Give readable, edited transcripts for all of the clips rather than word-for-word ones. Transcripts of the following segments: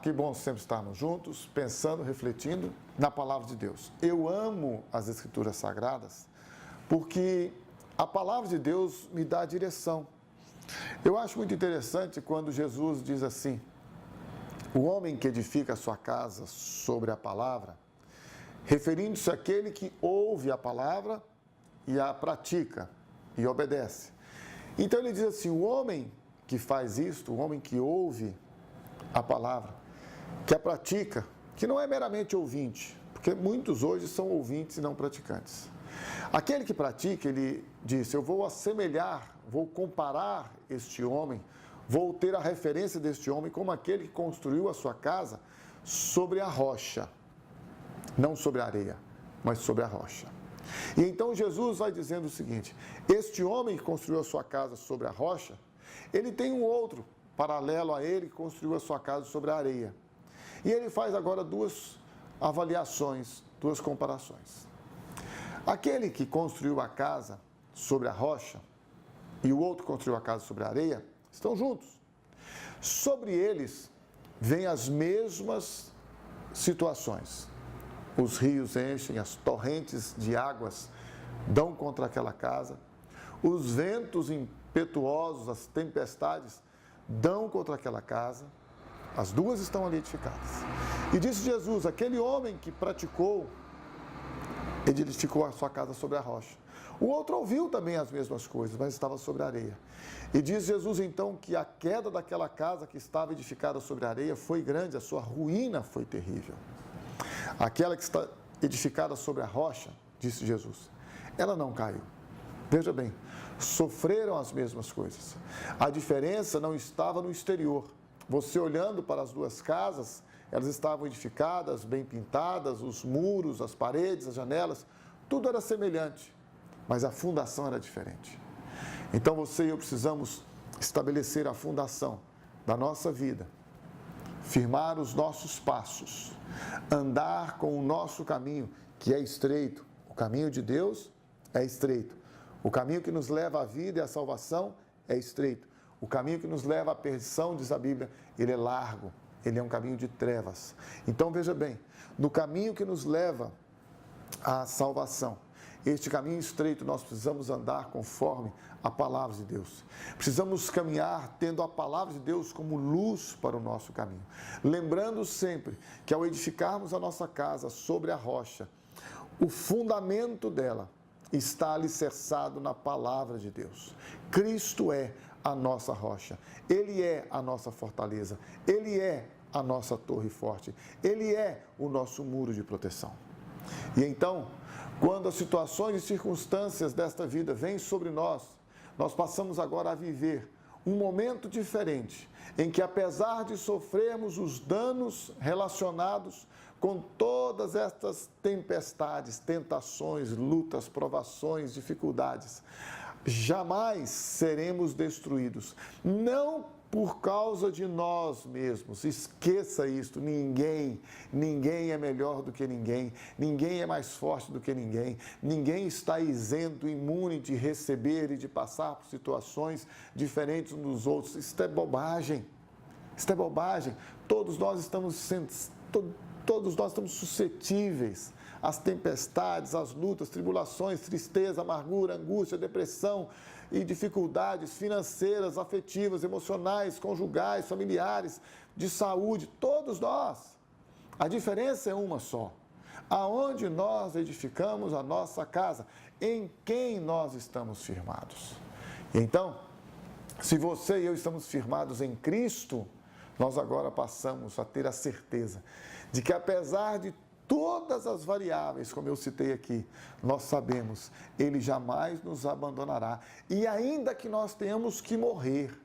que bom sempre estarmos juntos, pensando, refletindo na palavra de Deus. Eu amo as Escrituras Sagradas porque a palavra de Deus me dá direção. Eu acho muito interessante quando Jesus diz assim: o homem que edifica a sua casa sobre a palavra, referindo-se àquele que ouve a palavra e a pratica e obedece. Então ele diz assim: o homem que faz isto, o homem que ouve a palavra, que a pratica, que não é meramente ouvinte, porque muitos hoje são ouvintes e não praticantes. Aquele que pratica, ele disse: eu vou assemelhar, vou comparar este homem, vou ter a referência deste homem como aquele que construiu a sua casa sobre a rocha, não sobre a areia, mas sobre a rocha. E então Jesus vai dizendo o seguinte: este homem que construiu a sua casa sobre a rocha, ele tem um outro paralelo a ele que construiu a sua casa sobre a areia. E ele faz agora duas avaliações, duas comparações. Aquele que construiu a casa sobre a rocha e o outro construiu a casa sobre a areia, estão juntos. Sobre eles vêm as mesmas situações. Os rios enchem, as torrentes de águas dão contra aquela casa, os ventos impetuosos, as tempestades dão contra aquela casa, as duas estão ali edificadas. E disse Jesus: aquele homem que praticou, ele edificou a sua casa sobre a rocha. O outro ouviu também as mesmas coisas, mas estava sobre a areia. E diz Jesus então que a queda daquela casa que estava edificada sobre a areia foi grande, a sua ruína foi terrível. Aquela que está edificada sobre a rocha, disse Jesus, ela não caiu. Veja bem, sofreram as mesmas coisas. A diferença não estava no exterior. Você olhando para as duas casas, elas estavam edificadas, bem pintadas, os muros, as paredes, as janelas, tudo era semelhante, mas a fundação era diferente. Então você e eu precisamos estabelecer a fundação da nossa vida, firmar os nossos passos, andar com o nosso caminho, que é estreito. O caminho de Deus é estreito. O caminho que nos leva à vida e à salvação é estreito. O caminho que nos leva à perdição, diz a Bíblia, ele é largo, ele é um caminho de trevas. Então veja bem, no caminho que nos leva à salvação, este caminho estreito, nós precisamos andar conforme a palavra de Deus. Precisamos caminhar tendo a palavra de Deus como luz para o nosso caminho. Lembrando sempre que ao edificarmos a nossa casa sobre a rocha, o fundamento dela está alicerçado na palavra de Deus. Cristo é a nossa rocha, Ele é a nossa fortaleza, Ele é a nossa torre forte, Ele é o nosso muro de proteção. E então, quando as situações e circunstâncias desta vida vêm sobre nós, nós passamos agora a viver um momento diferente, em que apesar de sofrermos os danos relacionados com todas estas tempestades, tentações, lutas, provações, dificuldades, jamais seremos destruídos. Não por causa de nós mesmos. Esqueça isto, ninguém é melhor do que ninguém é mais forte do que ninguém está isento, imune de receber e de passar por situações diferentes uns dos outros. Isto é bobagem, todos nós estamos suscetíveis às tempestades, às lutas, tribulações, tristeza, amargura, angústia, depressão e dificuldades financeiras, afetivas, emocionais, conjugais, familiares, de saúde, todos nós. A diferença é uma só: aonde nós edificamos a nossa casa, em quem nós estamos firmados. Então, se você e eu estamos firmados em Cristo, nós agora passamos a ter a certeza de que, apesar de todas as variáveis, como eu citei aqui, nós sabemos, Ele jamais nos abandonará. E ainda que nós tenhamos que morrer,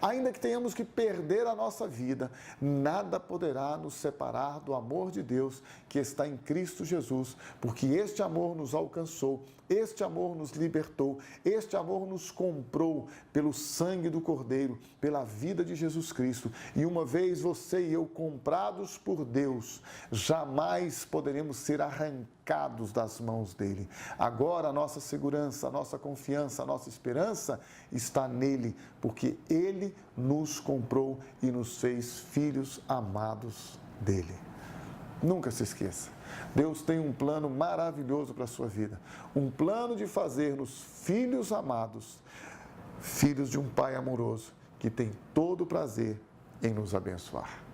ainda que tenhamos que perder a nossa vida, nada poderá nos separar do amor de Deus que está em Cristo Jesus, porque este amor nos alcançou, este amor nos libertou, este amor nos comprou pelo sangue do Cordeiro, pela vida de Jesus Cristo. E uma vez você e eu comprados por Deus, jamais poderemos ser arrancados arrancados das mãos dele. Agora a nossa segurança, a nossa confiança, a nossa esperança está nele, porque ele nos comprou e nos fez filhos amados dele. Nunca se esqueça, Deus tem um plano maravilhoso para a sua vida, um plano de fazer-nos filhos amados, filhos de um Pai amoroso, que tem todo o prazer em nos abençoar.